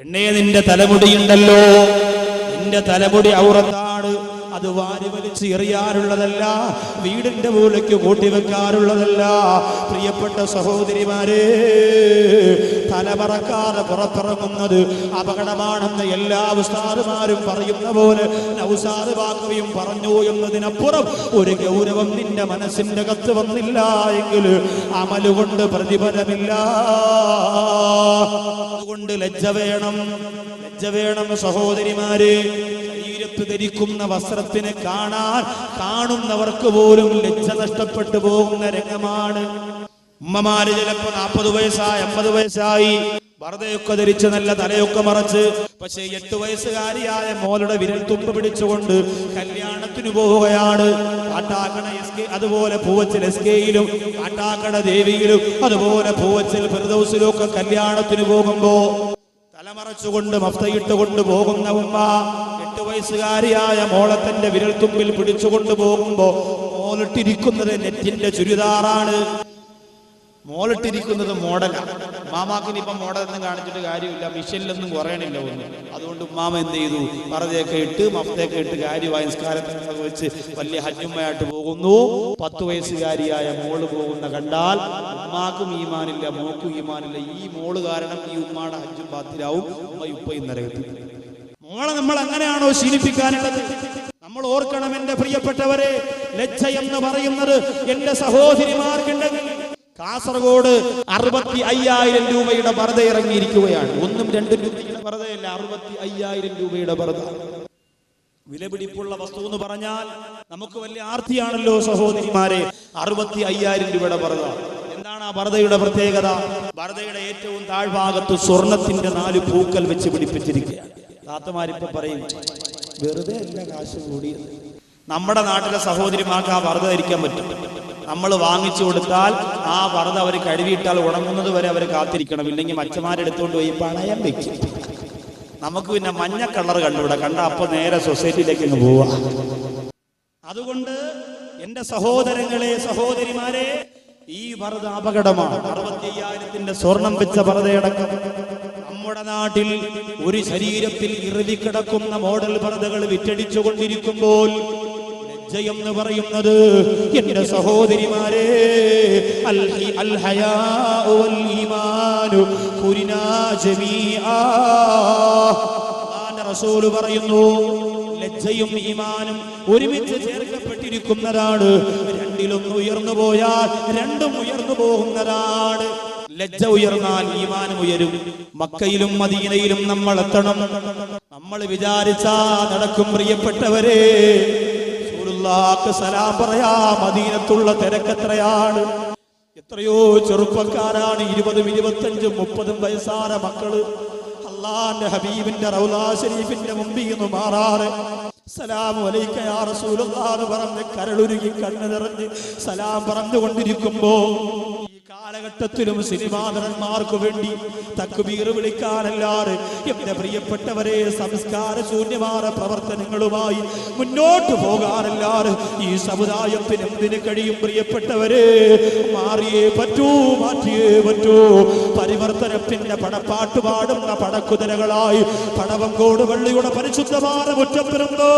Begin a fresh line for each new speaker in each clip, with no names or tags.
പെണ്ണേ, നിന്റെ തലമുടിയുണ്ടല്ലോ, നിന്റെ തലമുടി ഔറത്താണ്. അത് വാരി വലിച്ച് എറിയാറുള്ളതല്ല, വീടിന്റെ മൂലയ്ക്ക് കൂട്ടിവെക്കാറുള്ളതല്ല. പ്രിയപ്പെട്ട സഹോദരിമാരെ, തലമറക്കാതെ പുറത്തിറങ്ങുന്നത് അപകടമാണെന്ന് എല്ലാ ഉസ്താദുമാരും പറയുന്ന പോലെ നൗസാദ് ബാക്കവിയും പറഞ്ഞു എന്നതിനപ്പുറം ഒരു ഗൗരവം നിന്റെ മനസ്സിന്റെ അകത്ത് വന്നില്ല എങ്കിൽ അമലുകൊണ്ട് പ്രതിഫലമില്ല. അതുകൊണ്ട് ലജ്ജ വേണം, ലജ്ജ വേണം സഹോദരിമാരെ. ശരീരത്ത് ധരിക്കുന്ന വസ്ത്രത്തിന് കാണുന്നവർക്ക് പോലും ലജ്ജ നഷ്ടപ്പെട്ടു പോകുന്ന രംഗമാണ്. ഉമ്മമാര് ചിലപ്പോ 40 വയസ്സായി 50 വയസ്സായി പർദ്ദയൊക്കെ ധരിച്ച് നല്ല തലയൊക്കെ മറച്ച്, പക്ഷേ 8 വയസ്സുകാരിയായ മോളുടെ വിരൽ തുമ്പ് പിടിച്ചുകൊണ്ട് കല്യാണത്തിന് പോവുകയാണ്. കാട്ടാക്കട അതുപോലെ പൂവച്ചൽ SKയിലും കാട്ടാക്കട ദേവിയിലും അതുപോലെ പൂവച്ചൽ ഫിർദൗസിലും ഒക്കെ കല്യാണത്തിന് പോകുമ്പോ തലമറച്ചുകൊണ്ട് മഫ്തയിട്ടുകൊണ്ട് പോകുന്ന ഉമ്മ 8 വയസ്സുകാരിയായ മോളെ തന്റെ വിരൽ തുമ്പിൽ പിടിച്ചുകൊണ്ട് പോകുമ്പോ മോളിട്ടിരിക്കുന്നത് നെറ്റിന്റെ ചുരിദാറാണ്, മോളിട്ടിരിക്കുന്നത് മോഡലാണ്. ഉമ്മാമാക്കിന് ഇപ്പം മോഡലൊന്നും കാണിച്ചിട്ട് കാര്യമില്ല, മിഷനിലൊന്നും കുറയണില്ല ഒന്നും. അതുകൊണ്ട് ഉമ്മാമ എന്ത് ചെയ്തു, പർദ്ദയൊക്കെ ഇട്ട് മഫ്തയൊക്കെ ഇട്ട് കാര്യമായി നിസ്കാരത്തിനൊക്കെ വെച്ച് വലിയ ഹജ്ജുമ്മയായിട്ട് പോകുന്നു. 10 വയസ്സുകാരിയായ മോള് പോകുന്ന കണ്ടാൽ ഉമ്മാക്കും ഈമാനില്ല, മോക്കും ഈമാനില്ല. ഈ മോള് കാരണം ഈ ഉമ്മാടെ ഹജ്ജും ബാത്തിലാവും, ഉപ്പയും നരകത്തിൽ. മോളെ നമ്മൾ അങ്ങനെയാണോ ശീലിപ്പിക്കാനുള്ളത്? നമ്മൾ ഓർക്കണം എന്റെ പ്രിയപ്പെട്ടവരെ, ലജ്ജ എന്ന് പറയുന്നത് എന്റെ സഹോദരിമാർക്കുണ്ടെങ്കിൽ കാസർഗോഡ് 65,000 രൂപയുടെ പർദ്ദ ഇറങ്ങിയിരിക്കുകയാണ്. 1-2 രൂപയുടെ പർദ്ദയല്ല, 65,000 രൂപയുടെ പർദ്ദ. വിലപിടിപ്പുള്ള വസ്തു എന്ന് പറഞ്ഞാൽ നമുക്ക് വലിയ ആർത്തിയാണല്ലോ സഹോദരിമാരെ. 65,000 രൂപയുടെ പർദ്ദ. എന്താണ് ആ പർദ്ദയുടെ പ്രത്യേകത? പർദ്ദയുടെ ഏറ്റവും താഴ്ഭാഗത്ത് സ്വർണത്തിന്റെ 4 പൂക്കൾ വെച്ച് പിടിപ്പിച്ചിരിക്കുകയാണ്. താത്തമാരിപ്പോ പറയും വെറുതെ അല്ല കാശ് കൂടിയത്. നമ്മുടെ നാട്ടിലെ സഹോദരിമാർക്ക് ആ പർദ്ദ ധരിക്കാൻ പറ്റും. നമ്മൾ വാങ്ങിച്ചു കൊടുത്താൽ ആ പർദ്ദ അവർ കഴുകിയിട്ടാൽ ഉണങ്ങുന്നത് വരെ അവർ കാത്തിരിക്കണം. ഇല്ലെങ്കിൽ മച്ചമാരെടുത്തുകൊണ്ട് പോയി പണയം വെക്കും. നമുക്ക് പിന്നെ മഞ്ഞ കളർ കണ്ടുകൂടാ, കണ്ട അപ്പൊ നേരെ സൊസൈറ്റിയിലേക്ക് അങ്ങ് പോവാ. അതുകൊണ്ട് എന്റെ സഹോദരങ്ങളെ, സഹോദരിമാരെ, ഈ പർദ്ദ അപകടമാണ്. 65,000 സ്വർണം വെച്ച പർദ്ദയടക്കം നമ്മുടെ നാട്ടിൽ ഒരു ശരീരത്തിൽ ഇറുതിക്കിടക്കുന്ന മോഡൽ പർദ്ദകൾ വിറ്റടിച്ചു കൊണ്ടിരിക്കുമ്പോൾ എന്ന് പറയുന്നത് എന്റെ സഹോദരിമാരെ, അൽ ഹയാഉ വൽ ഈമാനു ഖുരിനാ ജമീആ. അല്ലാഹുവിന്റെ റസൂൽ പറയുന്നു, ലജ്ജയും ഈമാനും ഒരുമിച്ച് ചേർക്കപ്പെട്ടിരിക്കുന്നതാണ്. രണ്ടിലൊന്ന് ഉയർന്നു പോയാൽ രണ്ടും ഉയർന്നു പോകുന്നതാണ്. ലജ്ജ ഉയർന്നാൽ ഈമാനും ഉയരും. മക്കയിലും മദീനയിലും നമ്മൾ എത്തണം. നമ്മൾ വിചാരിച്ചാ നടക്കും. പ്രിയപ്പെട്ടവരെ, സലാം പറയാ മദീനത്തുള്ള തിരക്കെത്രയാണ്! എത്രയോ ചെറുപ്പക്കാരാണ്, 20, 25, 30 വയസ്സായ മക്കള് അല്ലാഹുവിന്റെ ഹബീബിന്റെ റൗളാ ശരീഫിന്റെ മുമ്പിൽ നിന്ന് മാറാറ്. സലാമു അലൈക യാ റസൂലുള്ളാഹ് എന്ന് പറഞ്ഞ് കരളുരുകി കണ്ണ് നിറഞ്ഞ് സലാം പറഞ്ഞുകൊണ്ടിരിക്കുമ്പോ ഈ കാലഘട്ടത്തിലും സിനിമാ നടന്മാർക്ക് വേണ്ടി തക്ബീർ വിളിക്കാനല്ലാതെ എന്റെ പ്രിയപ്പെട്ടവരെ സംസ്കാര ശൂന്യമായ പ്രവർത്തനങ്ങളുമായി മുന്നോട്ട് പോകാനല്ലാതെ ഈ സമുദായത്തിന് എന്തിന് കഴിയും? പ്രിയപ്പെട്ടവരെ, മാറിയേ പറ്റൂ, മാറ്റിയേ പറ്റൂ. പരിവർത്തനത്തിന്റെ പടപ്പാട്ട് പാടുന്ന പടക്കുതിരകളായി പടവങ്കോട് പള്ളിയുടെ പരിശുദ്ധമായ മുറ്റത്തിരുന്ന്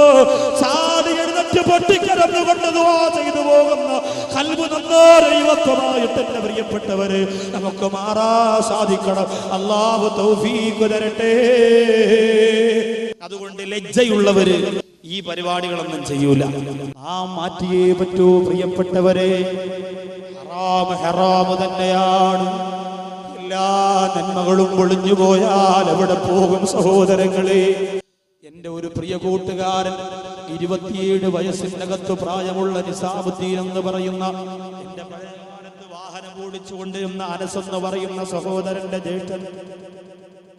ചാടി എഴുന്നേറ്റ് പൊട്ടിക്കരന്നുകൊണ്ട് ദുആ ചെയ്തു പോകുന്ന ഖൽബ് നന്നാരൈവത്വമായിട്ട് എന്റെ പ്രിയപ്പെട്ടവരെ നമുക്ക് മാറാ സാധിക്കണം. അല്ലാഹു തൗഫീഖ് തരട്ടെ. അതുകൊണ്ട് ലജ്ജയുള്ളവര് ഈ പരിപാടികളൊന്നും ചെയ്യൂല. ആ മാറ്റിയേ പറ്റൂ. പ്രിയപ്പെട്ടവരെ, ഹറാമ് തന്നെയാണ്. എല്ലാ നന്മകളും ഒളിഞ്ഞു പോയാൽ എവിടെ പോകും സഹോദരങ്ങളെ? എന്റെ ഒരു പ്രിയ കൂട്ടുകാരൻ 27 വയസ്സിനകത്ത് പ്രായമുള്ള നിസാമുദ്ദീൻ എന്ന് പറയുന്ന എന്റെ പഴയകാലത്ത് വാഹനം ഓടിച്ചുകൊണ്ടിരുന്ന അനസ് എന്ന് പറയുന്ന സഹോദരന്റെ ജ്യേഷ്ഠൻ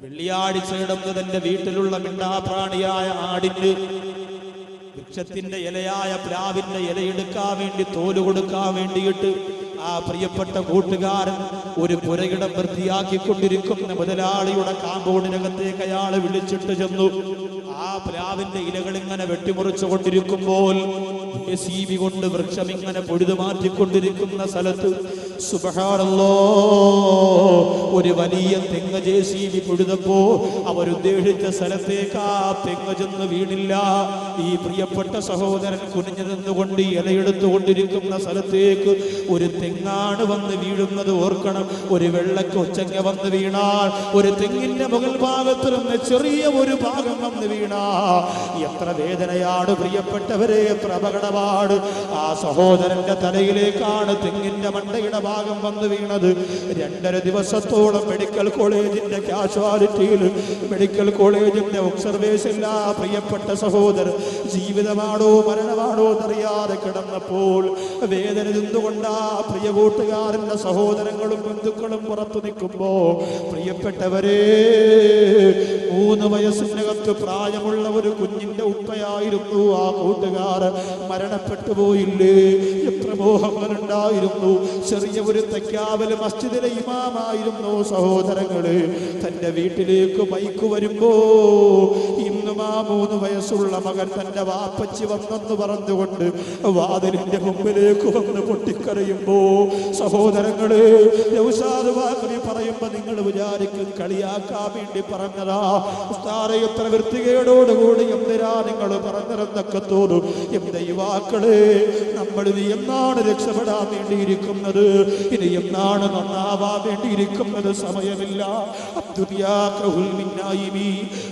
വെള്ളിയാഴ്ച കിടന്ന് തന്റെ വീട്ടിലുള്ള മിണ്ടാപ്രാണിയായ ആടിന് വൃക്ഷത്തിന്റെ ഇലയായ പ്ലാവിന്റെ ഇലയെടുക്കാൻ വേണ്ടി തോല് കൊടുക്കാൻ വേണ്ടിയിട്ട് ആ പ്രിയപ്പെട്ട കൂട്ടുകാരൻ ഒരു പുരയിടം വൃത്തിയാക്കിക്കൊണ്ടിരിക്കുന്ന മുതലാളിയുടെ കാമ്പൗണ്ടിനകത്തേക്ക് അയാളെ വിളിച്ചിട്ട് ചെന്നു. ആ പ്ലാവിന്റെ ഇലകൾ ഇങ്ങനെ വെട്ടിമുറിച്ചു കൊണ്ടിരിക്കുമ്പോൾ JCB കൊണ്ട് വൃക്ഷം ഇങ്ങനെ പൊഴുതു മാറ്റിക്കൊണ്ടിരിക്കുന്ന സ്ഥലത്ത് സുബ്ഹാനല്ലാഹ് ഒരു വലിയ തെങ്ങ് JCB പൊഴുതപ്പോ അവരുദ്ദേശിച്ച സ്ഥലത്തേക്ക് ആ തെങ്ങ് ചെന്ന് വീണില്ല. ഈ പ്രിയപ്പെട്ട സഹോദരൻ കുനിഞ്ഞു നിന്നുകൊണ്ട് ഇലയെടുത്തുകൊണ്ടിരിക്കുന്ന സ്ഥലത്തേക്ക് ഒരു തെങ്ങാണ് വന്ന് വീഴുന്നത്. ഓർക്കണം, ഒരു വെള്ളക്കൊച്ചങ്ങ വന്ന് വീണാൽ, ഒരു തെങ്ങിന്റെ മുകൾ ഭാഗത്ത് നിന്ന് ചെറിയ ഒരു ഭാഗം വന്ന് വീണാ എത്ര വേദനയാണ് പ്രിയപ്പെട്ടവരെ, എത്ര അപകടമാണ്. ആ സഹോദരന്റെ തലയിലേക്കാണ് തെങ്ങിന്റെ മണ്ടയുടെ ഭാഗം വന്ന് വീണത്. 2.5 ദിവസത്തോളം മെഡിക്കൽ കോളേജിന്റെ കാഷ്വാലിറ്റിയിൽ, മെഡിക്കൽ കോളേജിന്റെ ഒബ്സർവേഷനിൽ ആ പ്രിയപ്പെട്ട സഹോദരൻ ജീവിതമാണോ മരണമാണോ എന്നറിയാതെ കിടന്നപ്പോൾ വേദന നിന്നുകൊണ്ട് ആ പ്രിയ കൂട്ടുകാരന്റെ സഹോദരങ്ങളും ബന്ധുക്കളും പുറത്തു നിൽക്കുമ്പോ, പ്രിയപ്പെട്ടവരെ, 3 വയസ്സിനകത്ത് പ്രായമുള്ള ഒരു കുഞ്ഞിന്റെ ഉപ്പയായിരുന്നു ആ കൂട്ടുകാരൻ. മരണപ്പെട്ടു പോയില്ലേ? എത്ര മോഹങ്ങളുണ്ടായിരുന്നു. ചെറിയ ഒരു തക്കാവല് മസ്ജിദിലെ ഇമാമായിരുന്നു. സഹോദരങ്ങള്, തന്റെ വീട്ടിലേക്ക് ബൈക്ക് വരുമ്പോ ഇന്നും ആ 3 വയസ്സുള്ള മകൻ തന്റെ വാപ്പച്ചി വന്നെന്ന് പറഞ്ഞുകൊണ്ട് വാതിലിന്റെ മുമ്പിലേക്ക് വന്ന് പൊട്ടിക്കരയുമ്പോ, സഹോദരങ്ങള്, യൗസാദ് പറയുമ്പോ നിങ്ങൾ വിചാരിക്കും കളിയാക്കാൻ വേണ്ടി പറഞ്ഞതാ, ഉസ്താദേ എത്ര വൃത്തികേടോടുകൂടി എന്തിനാ നിങ്ങൾ പറഞ്ഞതെന്നൊക്കെ തോന്നും. എന്റെ യുവാക്കളെ, നമ്മൾ ഇനി എന്നാണ് രക്ഷപ്പെടാൻ വേണ്ടിയിരിക്കുന്നത്? ഇനി എന്നാണ് നന്നാവാൻ വേണ്ടിയിരിക്കുന്നത്? സമയമില്ല.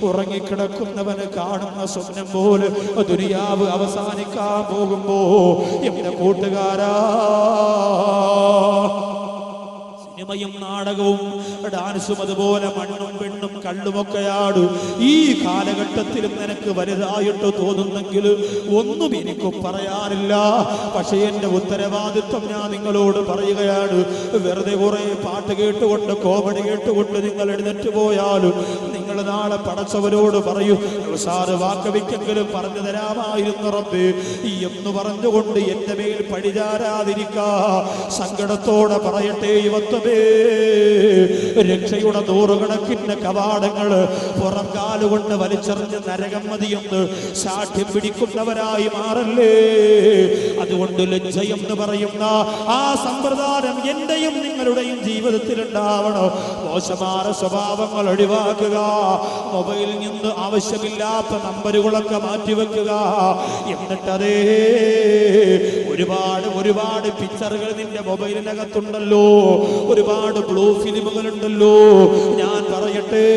ഉറങ്ങിക്കിടക്കുന്നവന് കാണുന്ന സ്വപ്നം പോലെ ദുനിയാവ് അവസാനിക്കാൻ പോകുമ്പോ എന്റെ കൂട്ടുകാരാ, സിനിമയും നാടകവും ഡാൻസും അതുപോലെ മണ്ണും പെണ്ണും കള്ളുമൊക്കെയാണ്. ഈ കാലഘട്ടത്തിലും നിനക്ക് വലുതായിട്ട് തോന്നുന്നെങ്കിൽ ഒന്നും എനിക്കും പറയാനില്ല. പക്ഷേ എന്റെ ഉത്തരവാദിത്വം ഞാൻ നിങ്ങളോട് പറയുകയാണ്. വെറുതെ കുറെ പാട്ട് കേട്ടുകൊണ്ട്, കോമഡി കേട്ടുകൊണ്ട് നിങ്ങൾ എഴുന്നേറ്റ് പോയാലും നിങ്ങൾ നാളെ പടച്ചവരോട് പറയൂ, സാറ് വാക്കവിക്കെങ്കിലും പറഞ്ഞു തരാമായിരുന്നു റബ്ബേ എന്ന് പറഞ്ഞുകൊണ്ട് എന്റെ മേൽ പഴിചാരാതിരിക്കാ. സങ്കടത്തോടെ പറയട്ടെ, യുവത്വമേ, രക്ഷയുടെ 100 കണക്കിന് കവാടങ്ങൾ പുറം കാലുകൊണ്ട് വലിച്ചെറിഞ്ഞ് നരകം മതിയെന്ന് സാഠ്യം പിടിക്കുന്നവരായി മാറല്ലേ. അതുകൊണ്ട് ലജ്ജയെന്ന് പറയുന്ന ആ സമ്പ്രദായം എന്റെയും നിങ്ങളുടെയും ജീവിതത്തിൽ ഉണ്ടാവണം. മോശമായ സ്വഭാവങ്ങൾ ഒഴിവാക്കുക. മൊബൈലിൽ നിന്ന് ആവശ്യമില്ലാത്ത നമ്പറുകളൊക്കെ മാറ്റിവെക്കുക. എന്നിട്ടതേ ഒരുപാട് പിക്ചറുകൾ നിന്റെ മൊബൈലിനകത്തുണ്ടല്ലോ, ഒരുപാട് ബ്ലൂ ഫിലിമുകൾ ഉണ്ടല്ലോ. ഞാൻ പറയട്ടെ,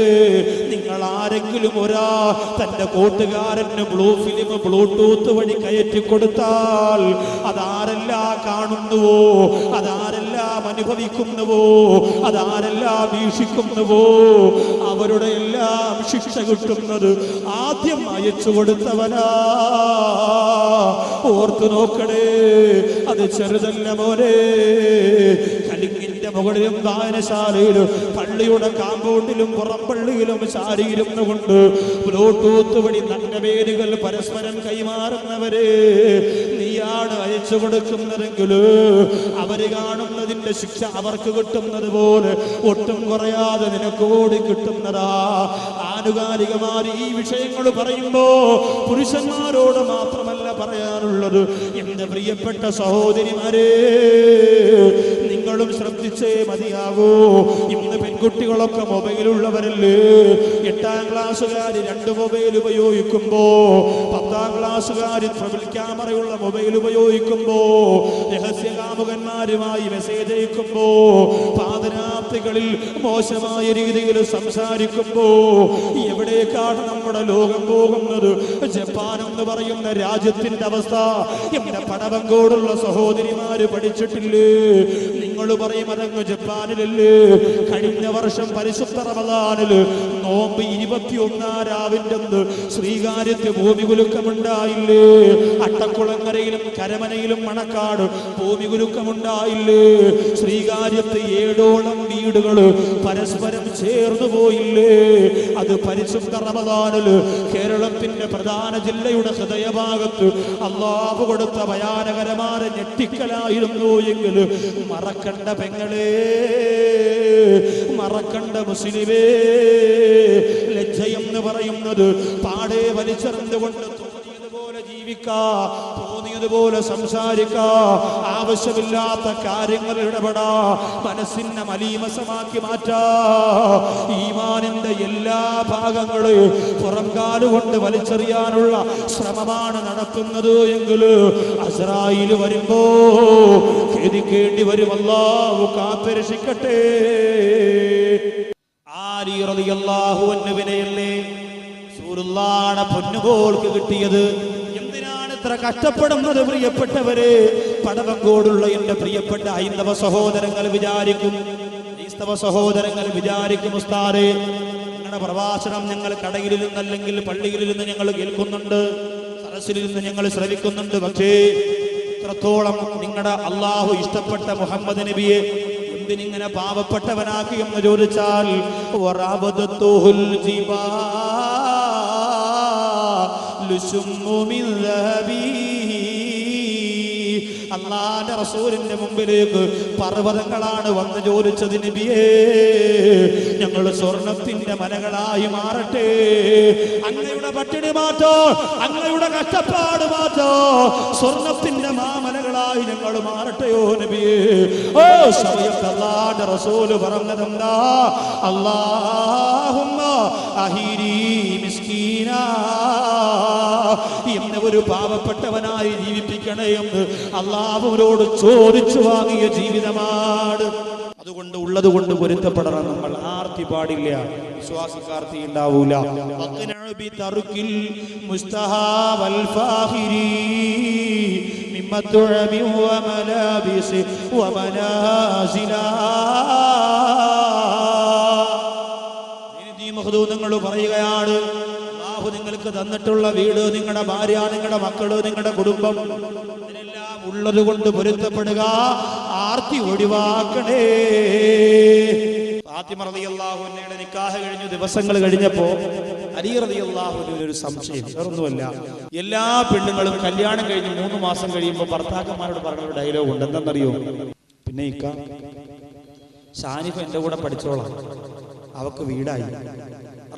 നിങ്ങൾ ആരെങ്കിലും തന്റെ കൂട്ടുകാരന് ബ്ലൂ ഫിലിം ബ്ലൂടൂത്ത് വഴി കയറ്റി കൊടുത്താൽ അതാരെല്ലാം കാണുന്നുവോ, അതാരെല്ലാം അനുഭവിക്കുന്നുവോ, അതാരെല്ലാം വീക്ഷിക്കുന്നുവോ, അവരുടെ എല്ലാം ശിക്ഷ കിട്ടുന്നത് ആദ്യം അയച്ചു കൊടുത്തവനാ. ഓർത്തു നോക്കണേ, അത് ചെറുതല്ല മോനെ. കലിങ്ങിന്റെ മുകളിലും വായനശാലയിലും പള്ളിയുടെ കാമ്പൗണ്ടിലും പുറംപള്ളിയിലും ചാരിയിരുന്നു കൊണ്ട് ബ്ലൂടൂത്ത് വഴി നല്ല പേരുകൾ പരസ്പരം കൈമാറുന്നവരെ നീയാണ് അയച്ചു കൊടുക്കുന്നതെങ്കിൽ അവര് കാണുന്നതിന്റെ ശിക്ഷ അവർക്ക് കിട്ടുന്നത് പോലെ ഒട്ടും കുറയാതെ നിനക്ക് കൂടി കിട്ടുന്നതാ. ആനുകാലികമായി ഈ വിഷയങ്ങൾ പറയുമ്പോ പുരുഷന്മാരോട് മാത്രമല്ല പറയാനുള്ളത്. എന്റെ പ്രിയപ്പെട്ട സഹോദരിമാരെ, നിങ്ങളും ശ്രദ്ധിച്ചേ മതിയാകൂ. ഇന്ന് പെൺകുട്ടികളൊക്കെ മൊബൈലുള്ളവരല്ലേ. 8ാം ക്ലാസ്സുകാർ 2 മൊബൈൽ ഉപയോഗിക്കുമ്പോ, 10ാം ക്ലാസ്സുകാർ ട്രിപ്പിൾ ക്യാമറയുള്ള മൊബൈൽ ഉപയോഗിക്കുമ്പോ, രഹസ്യകാമുകന്മാരുമായി മെസ്സേജ് അയക്കുമ്പോ, പാതിരാത്രികളിൽ മോശമായ രീതിയിൽ സംസാരിക്കുമ്പോ, എവിടേക്കാണ് നമ്മുടെ ലോകം പോകുന്നത്? ജപ്പാൻ എന്ന് പറയുന്ന രാജ്യത്തിന്റെ അവസ്ഥ എന്റെ പടവങ്കോടുള്ള സഹോദരിമാര് പഠിച്ചിട്ടില്ലേ? നിങ്ങൾ പറയും അതങ്ങ് ജപ്പാനിലല്ലേ. കഴിഞ്ഞ വർഷം പരിശുദ്ധ റമദാനില് നോമ്പ് 21 രാവിന്റെ ശ്രീകാര്യത്ത് ഭൂമി കുലുക്കമുണ്ടായില്ലേ? അട്ടക്കുളങ്ങരയിലും കരമനയിലും മണക്കാട് ഭൂമി കുലുക്കമുണ്ടായില്ലേ? ശ്രീകാര്യത്ത് 7ഓളം വീടുകൾ പരസ്പരം ചേർന്നു പോയില്ലേ? അത് പരിശുദ്ധ റമദാനില് കേരളത്തിന്റെ പ്രധാന ജില്ലയുടെ ഹൃദയഭാഗത്ത് അല്ലാഹു കൊടുത്ത ഭയാനകരമായ ഞെട്ടിക്കലായിരുന്നു എങ്കിൽ മറക്കണ്ട പെങ്ങളെ, മറക്കണ്ട മുസ്ലിമേ, ലജ്ജയെന്ന് പറയുന്നത് പാടെ വലിച്ചെറിഞ്ഞുകൊണ്ട് തോന്നിയതുപോലെ ജീവിക്കാ, തോന്നിയതുപോലെ സംസാരിക്കാ, ആവശ്യമില്ലാത്ത കാര്യങ്ങൾ ഇടപെടാ, മനസ്സിനെ മലീമസമാക്കി മാറ്റാ. ഈമാനിന്റെ എല്ലാ ഭാഗങ്ങളും പുറംകാലുകൊണ്ട് വലിച്ചെറിയാനുള്ള ശ്രമമാണ് നടത്തുന്നത് എങ്കിൽ അസ്രായീൽ വരുമ്പോ ഖേദിക്കേണ്ടി വരും. അല്ലാഹു കാത്തുരക്ഷിക്കട്ടെ. ആലി റളിയല്ലാഹു അൻഹുവിനെയല്ലേ റസൂലുള്ളാഹിയുടെ പൊന്നുപോൾക്ക് കിട്ടിയത്? എന്തിനാണ് ഇത്ര കഷ്ടപ്പെടുന്നത് പ്രിയപ്പെട്ടവരെ? പടവങ്കോടുള്ള എന്റെ പ്രിയപ്പെട്ട ഹൈന്ദവ സഹോദരങ്ങൾ വിചാരിക്കും, ക്രൈസ്തവ സഹോദരങ്ങൾ വിചാരിക്കും, ഉസ്താദേ നിങ്ങളുടെ പ്രഭാഷണം ഞങ്ങൾ കടയിൽ നിന്നല്ലെങ്കിൽ പള്ളിയിൽ നിന്ന് ഞങ്ങൾ കേൾക്കുന്നുണ്ട്, സദസ്സിൽ നിന്ന് ഞങ്ങൾ ശ്രവിക്കുന്നുണ്ട്. പക്ഷേ ഇത്രത്തോളം നിങ്ങളുടെ അള്ളാഹു ഇഷ്ടപ്പെട്ട മുഹമ്മദ് നബിയെ എന്തിനിങ്ങനെ പാവപ്പെട്ടവനാക്കി എന്ന് ചോദിച്ചാൽ അല്ലാഹുവിന്റെ റസൂലിന്റെ മുമ്പിലേക്ക് പർവ്വതങ്ങളാണ് വന്ന് ചോദിച്ചത്, നബിയേ ഞങ്ങൾ സ്വർണത്തിന്റെ മലകളായി മാറട്ടെ, അങ്ങയുടെ പട്ടിണി മാറ്റോ, അങ്ങയുടെ കഷ്ടപ്പാട് മാറ്റോ, സ്വർണത്തിന്റെ മാമലകളായി ഞങ്ങൾ മാറട്ടെയോ നബിയേ. ഓ സമയത്ത് അല്ലാഹുവിന്റെ റസൂല് പറഞ്ഞതെന്താ? അല്ലാഹുമ്മ അഹീരി മിസ്കീനാ, എന്നെ ഒരു പാവപ്പെട്ടവനായി ജീവിപ്പിക്കണേ എന്ന് അല്ലാഹുവിനോട് ചോദിച്ചു വാങ്ങിയ ജീവിതമാണ്. അതുകൊണ്ട് ഉള്ളത് കൊണ്ട് പൊരുത്തപ്പെടണം. നമ്മൾ ആർത്തി പാടില്ല, വിശ്വാസിക്കാർത്തി ഉണ്ടാവൂല. നിങ്ങൾ പറയുകയാണ്, അല്ലാഹു നിങ്ങൾക്ക് തന്നിട്ടുള്ള വീട്, നിങ്ങളുടെ ഭാര്യ, നിങ്ങളുടെ മക്കള്, നിങ്ങളുടെ കുടുംബം, ഇതിനെല്ലാം ഉള്ളത് കൊണ്ട് പൊരുത്തപ്പെടുക, ആർത്തി ഒഴിവാക്കണേ. ഫാത്തിമ റളിയല്ലാഹു അൻഹയുടെ നിക്കാഹ് കഴിഞ്ഞു ദിവസങ്ങൾ കഴിഞ്ഞപ്പോ അലി റളിയല്ലാഹു അൻഹുവിന് ഒരു സംശയം. വേറൊന്നുമല്ല, എല്ലാ പെണ്ണുങ്ങളും കല്യാണം കഴിഞ്ഞ് 3 മാസം കഴിയുമ്പോൾ ഭർത്താക്കന്മാരോട് പറഞ്ഞ ഒരു ഡയലോഗ് ഉണ്ട്. എന്തെന്നറിയോ? പിന്നെ ഇക്ക ഷാനിഫ എന്റെ കൂടെ പഠിച്ചോളാം, അവക്ക് വീടായി.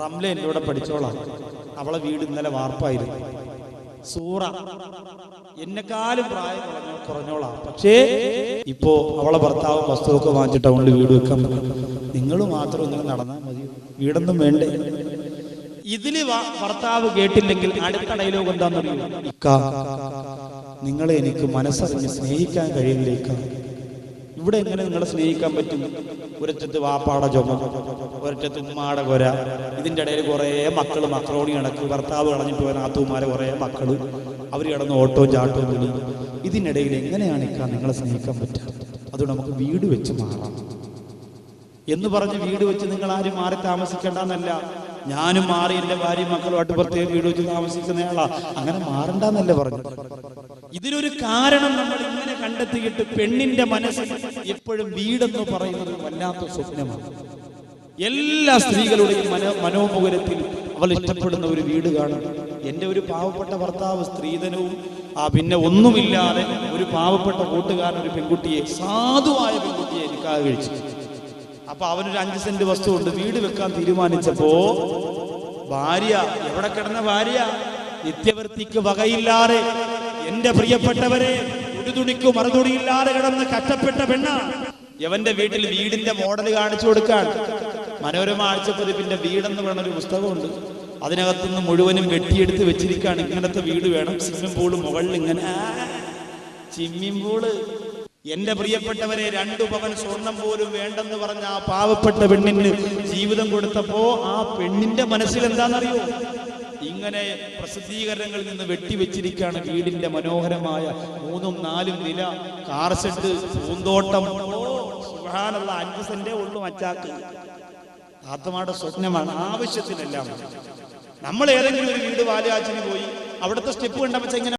റംല എന്റെ കൂടെ പഠിച്ചോളാം, അവളെ വീട് ഇന്നലെ വാർപ്പായിരുന്നു. സൂറ എന്നെക്കാളും പ്രായം കുറഞ്ഞോളാം, പക്ഷേ ഇപ്പോ അവളെ ഭർത്താവ് വസ്തുവൊക്കെ വാങ്ങിച്ചിട്ട് അവളുടെ വീട് വെക്കാൻ പറ്റും. നിങ്ങൾ മാത്രം ഇങ്ങനെ നടന്നാൽ മതി, വീടൊന്നും വേണ്ടേ. ഇതില് ഭർത്താവ് കേട്ടില്ലെങ്കിൽ അടുത്ത ഡയലോഗ് എന്താണെന്നറിയോ? ഇക്ക നിങ്ങളെ എനിക്ക് മനസ്സറിഞ്ഞ് സ്നേഹിക്കാൻ കഴിയില്ലേക്ക. ഇവിടെ എങ്ങനെ നിങ്ങളെ സ്നേഹിക്കാൻ പറ്റും? ഒരറ്റത്ത് വാപ്പാടെ ചുമ, ഒരറ്റത്ത് ഉമ്മാടെ കൊര, ഇതിൻ്റെ ഇടയിൽ കുറേ മക്കള് മക്രോണി കണക്ക്, ഭർത്താവ് കളഞ്ഞിട്ട് പോയ നാത്തൂമാരെ കുറേ മക്കള്, അവർ കിടന്ന് ഓട്ടവും ചാട്ടവും വിളി. ഇതിനിടയിൽ എങ്ങനെയാണ് ഇക്ക നിങ്ങളെ സ്നേഹിക്കാൻ പറ്റുക? അതുകൊണ്ട് നമുക്ക് വീട് വെച്ച് മാറാം എന്ന് പറഞ്ഞ് വീട് വെച്ച് നിങ്ങൾ ആരും മാറി താമസിക്കേണ്ടെന്നല്ല. ഞാനും മാറി എൻ്റെ ഭാര്യയും മക്കളുമായിട്ട് പ്രത്യേകം വീട് വെച്ച് താമസിക്കുന്നയാളാ, അങ്ങനെ മാറണ്ടെന്നല്ലേ പറഞ്ഞു. ഇതിനൊരു കാരണം നമ്മൾ ഇങ്ങനെ കണ്ടെത്തിയിട്ട് പെണ്ണിന്റെ മനസ്സിൽ എപ്പോഴും വീടെന്ന് പറയുന്നത് വല്ലാത്ത സ്വപ്നമാണ്. എല്ലാ സ്ത്രീകളുടെയും മനോമുഖരത്തിൽ അവൾ ഇഷ്ടപ്പെടുന്ന ഒരു വീട് കാണും. എൻ്റെ ഒരു പാവപ്പെട്ട ഭർത്താവ് സ്ത്രീധനവും പിന്നെ ഒന്നുമില്ലാതെ ഒരു പാവപ്പെട്ട കൂട്ടുകാരൻ ഒരു പെൺകുട്ടിയെ, സാധുവായ പെൺകുട്ടിയെ നിക്കാഹ് കഴിച്ചു. അപ്പൊ അവനൊരു 5 സെന്റ് വസ്തു കൊണ്ട് വീട് വെക്കാൻ തീരുമാനിച്ചപ്പോ ഭാര്യ, എവിടെ കിടന്ന ഭാര്യ, നിത്യവൃത്തിക്ക് വകയില്ലാതെ, എന്റെ പ്രിയപ്പെട്ടവരെ, ഉടുതുണിക്ക് മറുതുണിയില്ലാതെ കിടന്ന് കഷ്ടപ്പെട്ട പെണ്ണ. യവന്റെ വീട്ടിൽ വീടിന്റെ മോഡൽ കാണിച്ചു കൊടുക്കാൻ മനോരമ ആഴ്ചപ്പതിപ്പിന്റെ വീടെന്ന് പറഞ്ഞൊരു പുസ്തകമുണ്ട്. അതിനകത്തുനിന്ന് മുഴുവനും വെട്ടിയെടുത്ത് വെച്ചിരിക്കുകയാണ്. ഇങ്ങനത്തെ വീട് വേണം, സ്വിമ്മിംഗ് പൂള് മുകളിൽ ഇങ്ങനെ, സ്വിമ്മിംഗ് പൂള്. എന്റെ പ്രിയപ്പെട്ടവരെ, 2 പവൻ സ്വർണം പോലും വേണ്ടെന്ന് പറഞ്ഞ ആ പാവപ്പെട്ട പെണ്ണിന് ജീവിതം കൊടുത്തപ്പോ ആ പെണ്ണിന്റെ മനസ്സിൽ എന്താണെന്നറിയോ? ഇങ്ങനെ പ്രസിദ്ധീകരണങ്ങളിൽ നിന്ന് വെട്ടിവെച്ചിരിക്കുകയാണ് വീടിന്റെ മനോഹരമായ 3ഉം 4ഉം നില, കാർ ഷെഡ്, പൂന്തോട്ടം. സുബ്ഹാനല്ലാഹ്, 5 സെന്റേ ഉള്ളൂ മച്ചാക്ക്. ആത്മാടെ സ്വപ്നമാണ്, ആവശ്യത്തിനെല്ലാം. നമ്മൾ ഏതെങ്കിലും ഒരു വീട് വാലുകാച്ചിന് പോയി അവിടുത്തെ സ്റ്റെപ്പ് കണ്ടപ്പോൾ